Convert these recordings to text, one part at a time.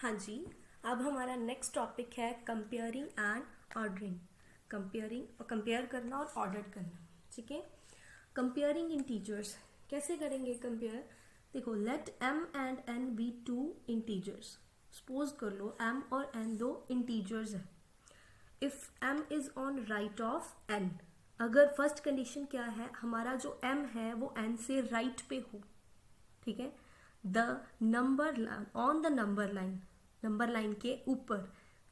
हाँ जी, अब हमारा नेक्स्ट टॉपिक है कंपेयरिंग एंड ऑर्डरिंग। कंपेयर करना और ऑर्डर करना। ठीक है, कंपेयरिंग इंटीजर्स कैसे करेंगे कंपेयर? देखो, let m and n be two integers. Suppose कर लो m और n दो इंटीजर्स है। If m is on right of n, अगर फर्स्ट कंडीशन क्या है, हमारा जो m है वो n से राइट पे हो। ठीक है, the number on the number line के ऊपर,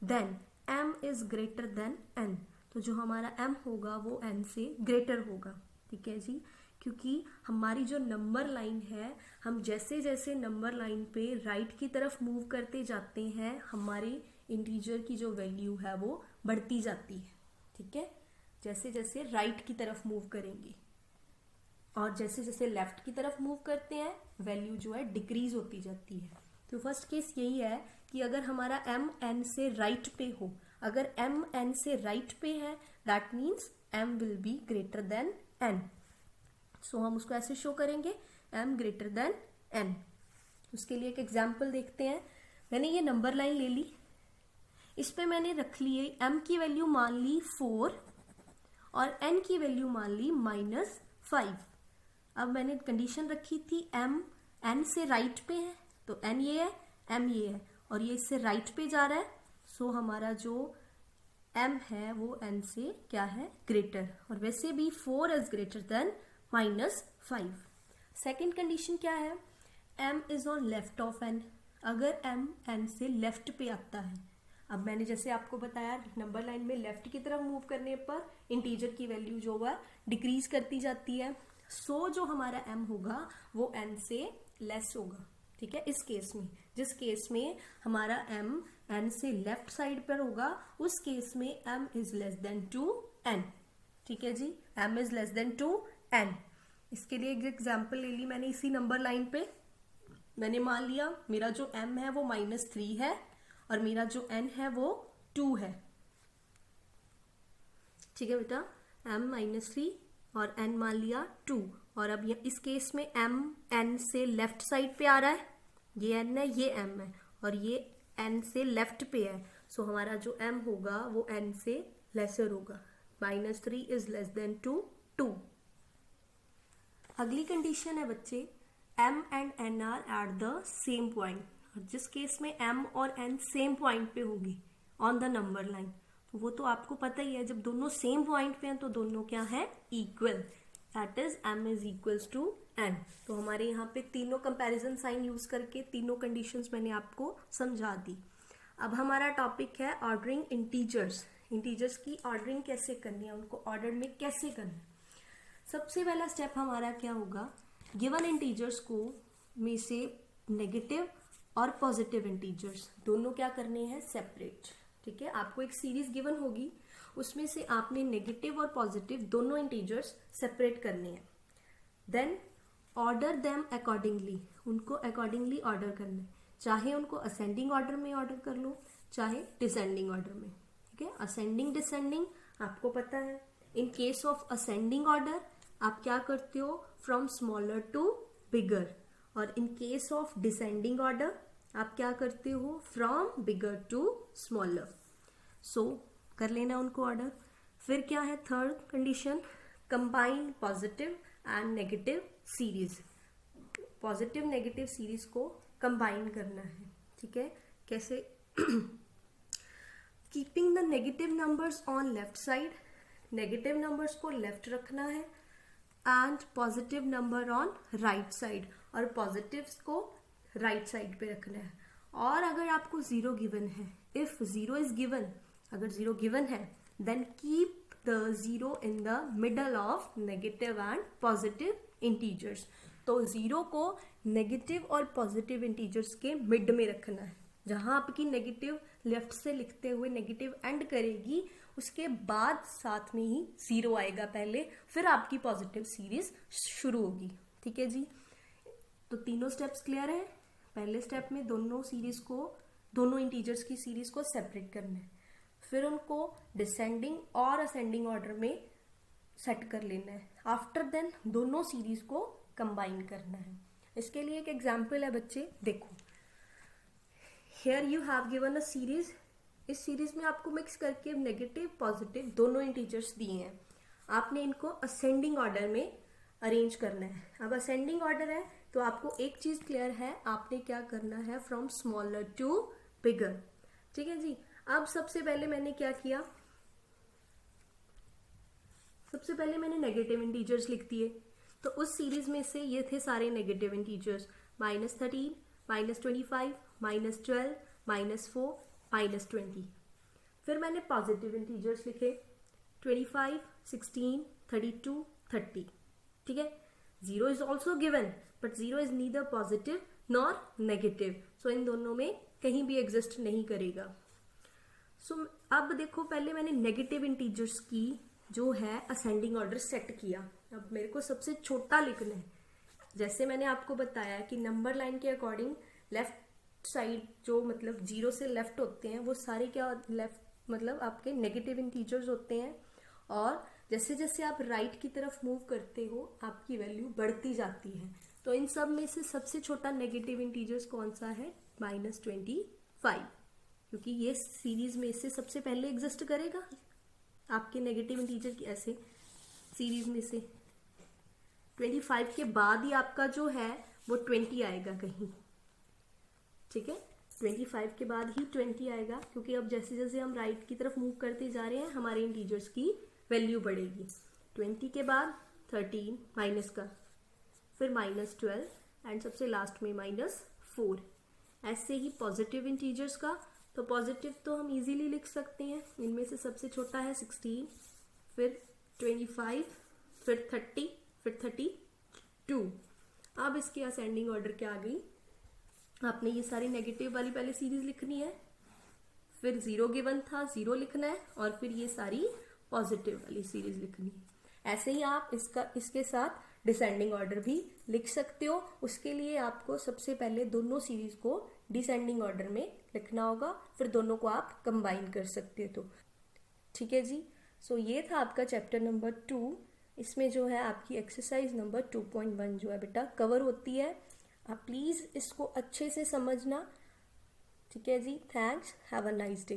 then m is greater than n। तो जो हमारा m होगा वो n से ग्रेटर होगा। ठीक है जी, क्योंकि हमारी जो नंबर लाइन है, हम जैसे जैसे नंबर लाइन पे राइट की तरफ मूव करते जाते हैं, हमारे इंटीजर की जो वैल्यू है वो बढ़ती जाती है। ठीक है, जैसे जैसे राइट की तरफ मूव करेंगे और जैसे जैसे लेफ्ट की तरफ मूव करते हैं, वैल्यू जो है डिक्रीज होती जाती है। तो फर्स्ट केस यही है कि अगर हमारा m n से राइट पे हो, अगर m n से राइट पे है, that means m will be greater than n। सो हम उसको ऐसे शो करेंगे, m ग्रेटर देन n। उसके लिए एक एग्जाम्पल देखते हैं। मैंने ये नंबर लाइन ले ली, इस पे मैंने रख लिए m की वैल्यू मान ली 4 और n की वैल्यू मान ली -5। अब मैंने कंडीशन रखी थी m n से राइट पे है, तो n ये है, m ये है, और ये इससे राइट पे जा रहा है। सो हमारा जो m है वो n से क्या है, ग्रेटर। और वैसे भी 4 is greater then -5। Second condition क्या है, m is on left of n। अगर m n से लेफ्ट पे आता है, अब मैंने जैसे आपको बताया नंबर लाइन में लेफ्ट की तरफ मूव करने पर इंटीजर की वैल्यू जो है डिक्रीज करती जाती है। सो जो हमारा m होगा वो n से लेस होगा। ठीक है, इस केस में, जिस केस में हमारा m n से लेफ्ट साइड पर होगा, उस केस में m is less than to n। ठीक है जी, m is less than to n। इसके लिए एक एग्जाम्पल ले ली मैंने। इसी नंबर लाइन पे मैंने मान लिया मेरा जो m है वो -3 है और मेरा जो n है वो 2 है। ठीक है बेटा, m -3 और n मान लिया 2। और अब इस केस में m n से लेफ्ट साइड पे आ रहा है, ये n है, ये m है, और ये n से लेफ्ट पे है। सो हमारा जो m होगा वो n से लेसर होगा। -3 इज लेस देन 2। अगली कंडीशन है बच्चे, m and n are at the same point. और जिस केस में m और n सेम पॉइंट पे होंगे ऑन द नंबर लाइन, तो वो तो आपको पता ही है, जब दोनों सेम पॉइंट पे हैं तो दोनों क्या है, equal. That is m is equals to n। तो हमारे यहाँ पे तीनों कंपैरिजन साइन यूज करके तीनों कंडीशंस मैंने आपको समझा दी। अब हमारा टॉपिक है ऑर्डरिंग इंटीजर्स। इंटीजर्स की ऑर्डरिंग कैसे करनी है, उनको ऑर्डर में कैसे करना है। सबसे पहला स्टेप हमारा क्या होगा, गिवन इंटीजर्स को में से नेगेटिव और पॉजिटिव इंटीजर्स दोनों क्या करने हैं, सेपरेट। ठीक है, आपको एक सीरीज गिवन होगी, उसमें से आपने नेगेटिव और पॉजिटिव दोनों इंटीजर्स सेपरेट करने हैं। देन ऑर्डर देम अकॉर्डिंगली, उनको अकॉर्डिंगली ऑर्डर करना है। चाहे उनको असेंडिंग ऑर्डर में ऑर्डर कर लो, चाहे डिसेंडिंग ऑर्डर में। ठीक है, असेंडिंग डिसेंडिंग आपको पता है। In case of ascending order आप क्या करते हो, फ्रॉम स्मॉलर टू बिगर। और in case of descending order आप क्या करते हो, फ्रॉम बिगर टू स्मॉलर। सो कर लेना उनको ऑर्डर। फिर क्या है third condition, combine positive and negative series. Positive negative series को कंबाइन करना है। ठीक है, कैसे, keeping the negative numbers on left side, negative numbers को लेफ्ट रखना है, and positive number on right side, और पॉजिटिव्स को राइट साइड पे रखना है। और अगर आपको जीरो गिवन है, इफ जीरो इज गिवन, अगर जीरो गिवन है, then keep the zero in the middle of negative and positive integers. तो जीरो को नेगेटिव और पॉजिटिव इंटीजर्स के मिड में रखना है। जहां आपकी नेगेटिव लेफ्ट से लिखते हुए नेगेटिव एंड करेगी, उसके बाद साथ में ही जीरो आएगा पहले, फिर आपकी पॉजिटिव सीरीज शुरू होगी। ठीक है जी, तो तीनों स्टेप्स क्लियर है। पहले स्टेप में दोनों सीरीज को, दोनों इंटीजर्स की सीरीज को सेपरेट करना है, फिर उनको डिसेंडिंग और असेंडिंग ऑर्डर में सेट कर लेना है। आफ्टर देन दोनों सीरीज को कंबाइन करना है। इसके लिए एक एग्जाम्पल है बच्चे, देखो, here you have given a series, इस सीरीज में आपको मिक्स करके नेगेटिव पॉजिटिव दोनों इंटीजर्स दिए हैं, आपने इनको असेंडिंग ऑर्डर में अरेंज करना है। अब असेंडिंग ऑर्डर है तो आपको एक चीज क्लियर है, आपने क्या करना है, फ्रॉम स्मॉलर टू बिगर। ठीक है जी। अब सबसे पहले मैंने क्या किया, सबसे पहले मैंने नेगेटिव इंटीजर्स लिख दिए, तो उस सीरीज में से ये थे सारे नेगेटिव इंटीजर्स, -13, -25, -12, -4, -20। फिर मैंने पॉजिटिव इंटीजर्स लिखे 25, 16, 32, 30। ठीक है। 0 is also given but 0 is neither positive nor negative, so इन दोनों में कहीं भी एग्जिस्ट नहीं करेगा। सो अब देखो, पहले मैंने नेगेटिव इंटीजर्स की जो है असेंडिंग ऑर्डर सेट किया। अब मेरे को सबसे छोटा लिखना है, जैसे मैंने आपको बताया कि नंबर लाइन के अकॉर्डिंग लेफ्ट साइड जो मतलब 0 से लेफ्ट होते हैं वो सारे क्या लेफ्ट मतलब आपके नेगेटिव इंटीजर्स होते हैं, और जैसे जैसे आप राइट की तरफ मूव करते हो आपकी वैल्यू बढ़ती जाती है। तो इन सब में से सबसे छोटा नेगेटिव इंटीजर्स कौन सा है, -25, क्योंकि ये सीरीज में से सबसे पहले एग्जिस्ट करेगा आपके नेगेटिव इंटीजर की, ऐसे सीरीज में से 25 के बाद ही आपका जो है वो 20 आएगा कहीं। ठीक है, 25 के बाद ही 20 आएगा, क्योंकि अब जैसे जैसे हम राइट की तरफ मूव करते जा रहे हैं हमारे इंटीजर्स की वैल्यू बढ़ेगी। 20 के बाद 13 माइनस का, फिर -12 एंड सबसे लास्ट में -4। ऐसे ही पॉजिटिव इंटीजर्स का, तो पॉजिटिव तो हम इजीली लिख सकते हैं, इनमें से सबसे छोटा है 16, फिर 25, फिर 30, फिर 32। अब इसकी असेंडिंग ऑर्डर क्या आ गई, आपने ये सारी नेगेटिव वाली पहले सीरीज लिखनी है, फिर 0 गिवन था 0 लिखना है, और फिर ये सारी पॉजिटिव वाली सीरीज लिखनी है। ऐसे ही आप इसके साथ डिसेंडिंग ऑर्डर भी लिख सकते हो। उसके लिए आपको सबसे पहले दोनों सीरीज को डिसेंडिंग ऑर्डर में लिखना होगा, फिर दोनों को आप कंबाइन कर सकते हो। तो ठीक है जी। सो ये था आपका चैप्टर नंबर 2। इसमें जो है आपकी एक्सरसाइज नंबर 2.1 जो है बेटा कवर होती है। आप प्लीज इसको अच्छे से समझना। ठीक है जी। Thanks, have a nice day.